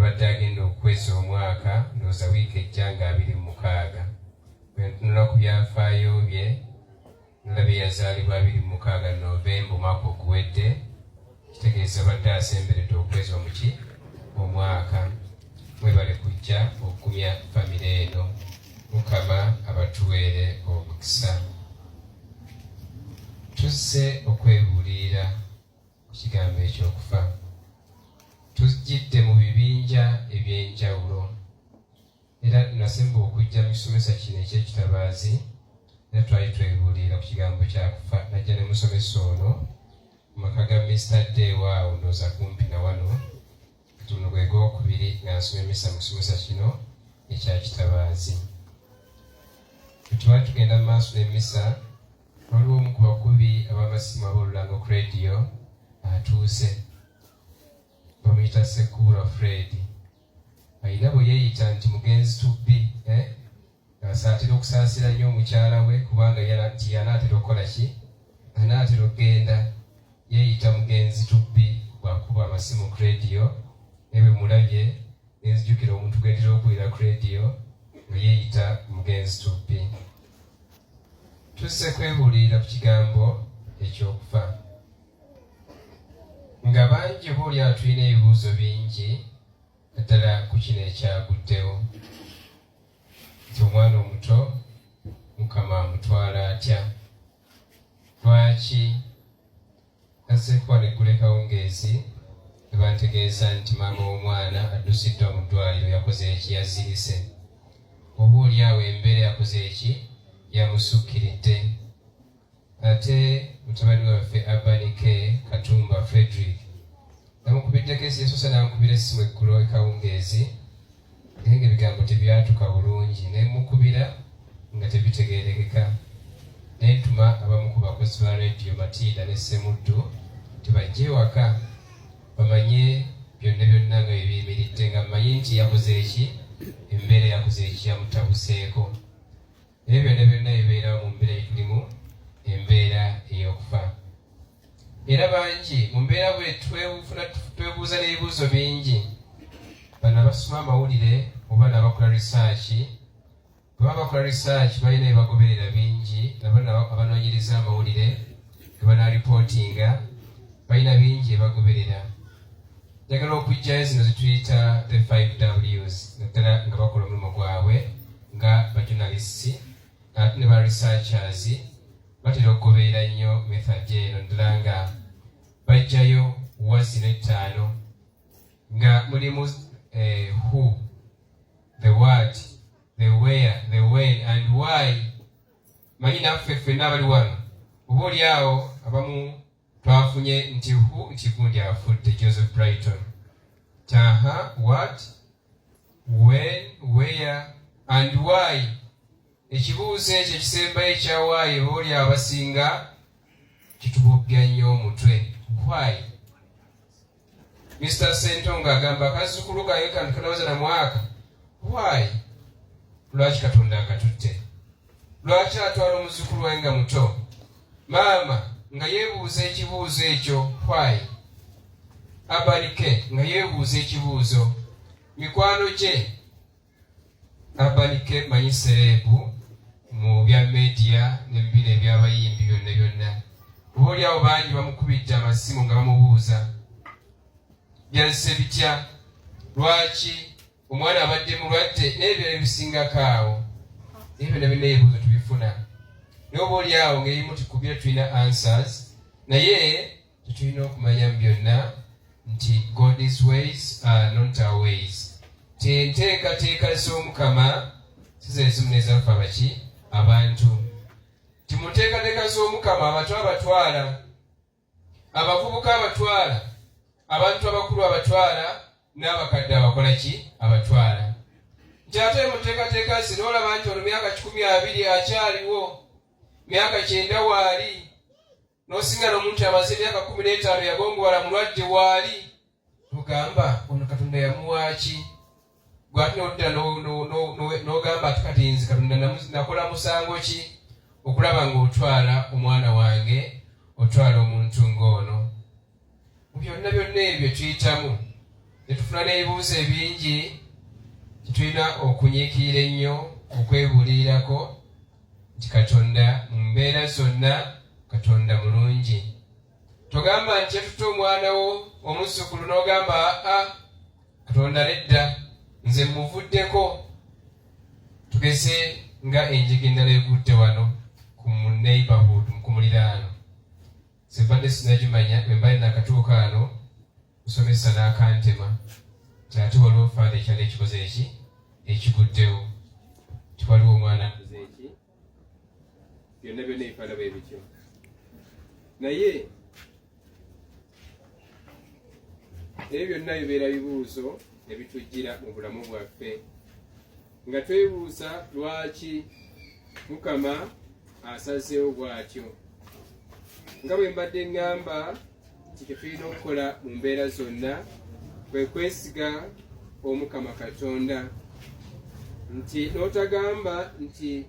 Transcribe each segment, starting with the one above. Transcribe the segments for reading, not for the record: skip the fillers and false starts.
abadde agenda okukweza omwaka ndowooza wiiki ejja nga 26. Bwe ntunula ku byafaayo bye ndaba yazaalibwa 26 Novemba omwaka oguwedde, kitegeeza abadde asemberedde okukweza omwaka. Mwebale kujja okugumya famire eno, Mukama abatuweere omukisa. Tuzze okwebuulira ku kigambo ekyokufa. Tujjidde mu bibinja eby'enjawulo era nasemba okujja mu kisomesa kino ekyekitabaazi era twali twebuulira ku kigambo kyakufa. Najja ne musomesa ono mu maka ga Mr. Day waawo ndowooza kumpi na wano, tuno gwe gwokubiri nga nsoma emisa mu kisomesa kino ekyakitabaazi. Bwe tugenda mu maaso n'emmisa, waliwo omu ku bakubi ab'amasimu aboolulanga ku rediyo atuuse. Bamuyita Ssekubulwa Fred. Ayina bwe yeeyita nti mugenzi tubbi, asaatira okusaasira nnyo omukyala we kubanga yanaatera okukola ki? Anaatera okgenda. Yeeyita mugenzi tubbi bw'akuba amasimu ku rediyo. Ewe mulabye nenzijukira omuntu gwendira okuwulira ku rediyo nga yeeyita mugenzi tubbi. Tuzze kwebuulira ku kigambo ekyokufa. Nga bangi boolyawo tulina ebibuuzo bingi naddala ku kino ekyaguddewo nti omwana omuto Mukama amutwala atya? Lwaki azze kuba neggula ekawungeezi ne bantegeeza nti maama w'omwana addusiddwa mu ddwaliro yakoze eki? Yazirise. Oboolyawo embeera yakoze eki? Yamusukkiridde. Ate mutabani waffe Abanike Katumba Frederick namukubiddeko esiyesoosa nankubira essimu eggulo ekawungeezi naye ng'ebigambo tebyatuka bulungi, nemukubira nga tebitegeerekeka. Nentuma abamu ku bakozi ba rediyo Matilda ne Ssemuddu tebajje ewaka bamanye byonna byonna nga bibiyimiridde, nga mmanyi nti yakoze eki? Embeera yakoze eki? Yamutabuseeko. Naye byonna byonna bibeerawo mu mbeera etulimu, embeera ey'okufa. Era bangi mu mbeera bwe twebuuza n'ebibuuzo bingi. Bano abasoma amawulire oba n'abakola research, bwe baba bakola research balina ebibagoberera bingi, nabano abanoonyereza amawulire ge banaripootinga balina bingi ebibagoberera. Njagala okujjayo zino zituyita the 5Ws naddala nga bakola omulimu gwabwe nga bajournalists ate ne ba researchers batera okugoberera nnyo method eno ddala nga bajjayo wazi n'ettaano nga mulimu who, the what, the where, the when and why. Manyi naffe ffenna abali wano oboolyawo abamu twafunye nti who nti gundi afudde, Joseph Brighton. What, when, where and why. Ekibuuzo ekyo ekisembayo ekya why oboolyawo abasinga kitubugga nnyo omutwe. Why? Mr. Sentonga agamba akazzukulu kange kano kanawaza na mwaka. Why? Lwaki Katonda akatutte? Lwaki atwala omuzzukulu wange nga muto? Maama nga yeebuuza ekibuuzo ekyo. Why? Abanike nga yeebuuza ekibuuzo. Mikwano gye Abanike manyi serebu mu bya media ne bibina eby'abayimbi byonna byonna. Oboolyawo bangi bamukubidde amasimu nga bamubuuza byanse bitya? Lwaki? Omwana abadde mulwadde? N'ebyo ebisingako awo. Ebyo byonna ebibuuzo tubifuna. Naye oboolyawo ng'ebimu tukubira tulina answers, naye tetulina okumanya mu byonna nti God's ways are not our ways. Enteekateeka z'Omukama si ze zimu n'ezaffe abaki? Abantu. Mu nteekateeka z'Omukama abantu abatwala, abavubuka abatwala, abantu abakulu abatwala, n'abakadde abakola ki? Abatwala. Nti ate mu nteekateeka zino olaba nti ono myaka 20 akyaliwo, myaka 9 waali, n'osinga n'omuntu amaze emyaka 15 yagongola mulwadde waali, tugamba ono Katonda yamuwaaki? Gw'ate n'odda n'ogamba ati kati nze Katonda nakola musango ki okulaba ng'otwala omwana wange, otwala omuntu ng'ono? Mu byonna byonna ebyo tuyitamu ne tufuna n'ebibuuzo ebingi tulina okunyiikirira ennyo okwebuulirirako nti Katonda mu mbeera zonna Katonda mulungi. Togamba nti yatutte omwana wo omuzzukulu n'ogamba Katonda nedda nze muvuddeko. Tugeze nga enjigi endala egudde wano ku neighborhood ku muliraano. Sibadde sinagimanya bwe mbali nakatuuka ano musomesa n'akantema nti ate waliwo faada ekyali ekikoze eki ekiguddewo tiwaliwo omwana akoze eki byonna byonna ebifaana bwe bityo. Naye ebyo byonna bibeera bibuuzo ebitujjira mu bulamu bwaffe nga twebuuza lwaki Mukama asazeewo bw'atyo. Nga bwe mbadde ngamba nti tulina okukola mu mbeera zonna kwe kwesiga Omukama Katonda, nti n'otagamba nti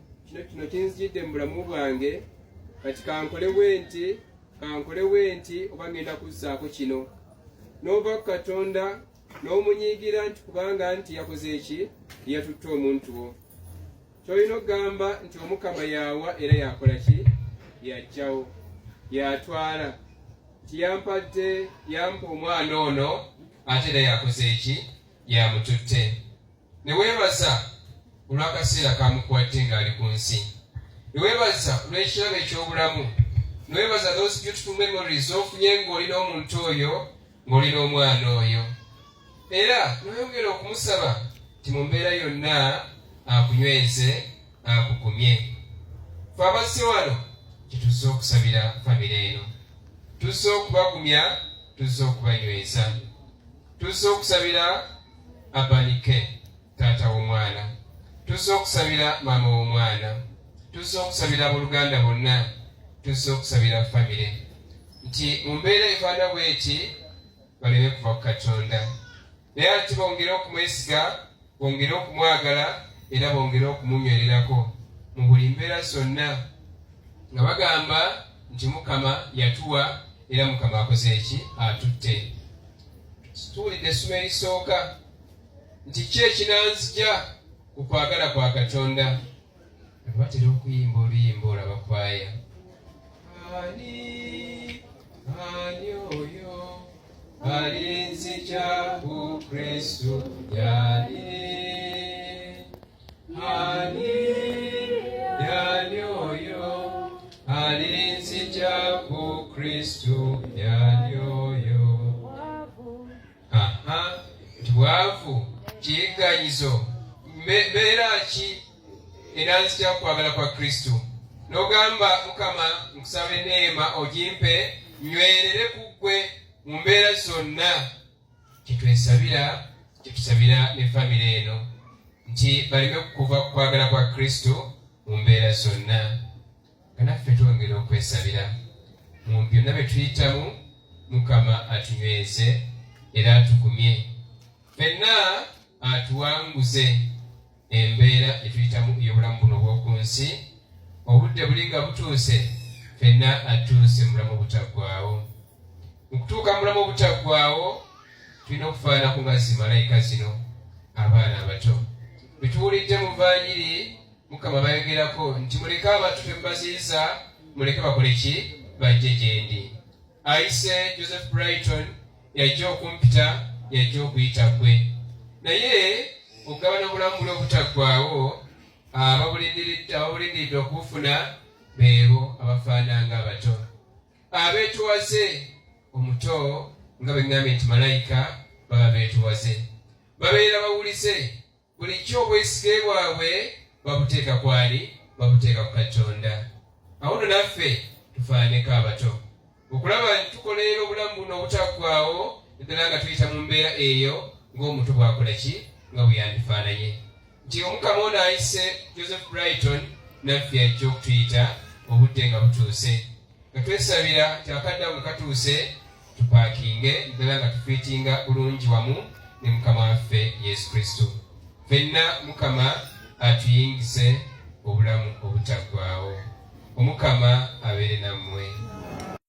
kino kinzijidde mu bulamu bwange kati kankole bwe nti oba ngenda kuzzaako kino, n'ova ku Katonda n'omunyiigira nti kubanga nti yakoze eki yatutte omuntu wo. Kyolina okugamba nti Omukama yawa era yakola ki? Yaggyawo, yatwala, nti yampa omwana ono ate era yakoze eki? Yamututte. Ne weebaza olw'akaseera kamukwate ng'ali ku nsi, ne weebaza olw'ekirabo eky'obulamu, ne weebaza those beautiful memories ofunye ng'olina omuntu oyo, ng'olina omwana oyo, era n'oyongera okumusaba nti mu mbeera yonna akunyweze akukumye. Ffe abazze wano kituzze okusabira famire eno, tuzze okubagumya, tuzze okubanyweza, tuzze okusabira Abanike taata w'omwana, tuzze okusabira maama w'omwana, tuzze okusabira abooluganda bonna, tuzze okusabira famire nti mu mbeera efaana bw'eti baleme kuva ku Katonda, naye ati bongere okumwesiga, bongere okumwagala era bongere okumunywererako mu buli mbeera zonna, nga bagamba nti Mukama yatuwa era Mukama akoze eki? Atutte. Tuwulidde essomo erisooka nti ki ekinanzija ku kwagala kwa Katonda. Batera okuyimba oluyimba olaba kwaya, ani oyo alinzija ku Kristo yali, ani oyo alinzija ku Kristo yali oyo. Bwavu, kiyigganyizo, mbeera ki enanzija kwagala kwa Kristo? N'ogamba Mukama nkusaba enneema ogimpe nywerere ku ggwe mu mbeera zonna. Kyetusabira ne famire eno nti baleme kuva ku kwagala kwa Kristo mu mbeera zonna. Kanaffe twongere okwesabira mu byonna bye tuyitamu, Mukama atunyweze era atukumye, ffenna atuwanguze embeera etuyitamu ey'obulamu buno obw'oku nsi. Obudde buli nga butuuse, ffenna atuuse mu bulamu obutaggwaawo. Mu kutuuka mu bulamu obutaggwaawo tulina okufaanako nga zimalayika zino abaana abato. Bituwulidde mu Vanjiri Mukama bayogerako nti muleke abato temubaziyiza, muleke bakole ki? Bajje gye ndi. Ayise Joseph Brighton yajja okumpita, yajja okuyita ggwe, naye okugabana obulamu buli obutaggwaawo ababulindiridde okubufuna beebo abafaananga abato, abeetuwaze omuto nga bwe ŋŋambye nti malayika baba beetuwaze, babeera bawulize buli ki obwesige bwabwe babuteeka kwali? Babuteeka ku Katonda. Awo nno naffe tufaaneko abato okulaba nti tukolerera obulamu buno obutaggwaawo, eddala nga tuyita mu mbeera eyo ng'omuto bwakola ki? Nga bwe yandifaananye. Nti Omukama ono ayise Joseph Brighton, naffe yajja okutuyita obudde nga butuuse, nga twesabira nti akadde ako katuuse tupaakinge eddala nga tufiitinga bulungi wamu ne Mukama waffe Yesu Kristo. Ffenna Mukama atuyingize obulamu obutaggwaawo. Omukama abeere nammwe.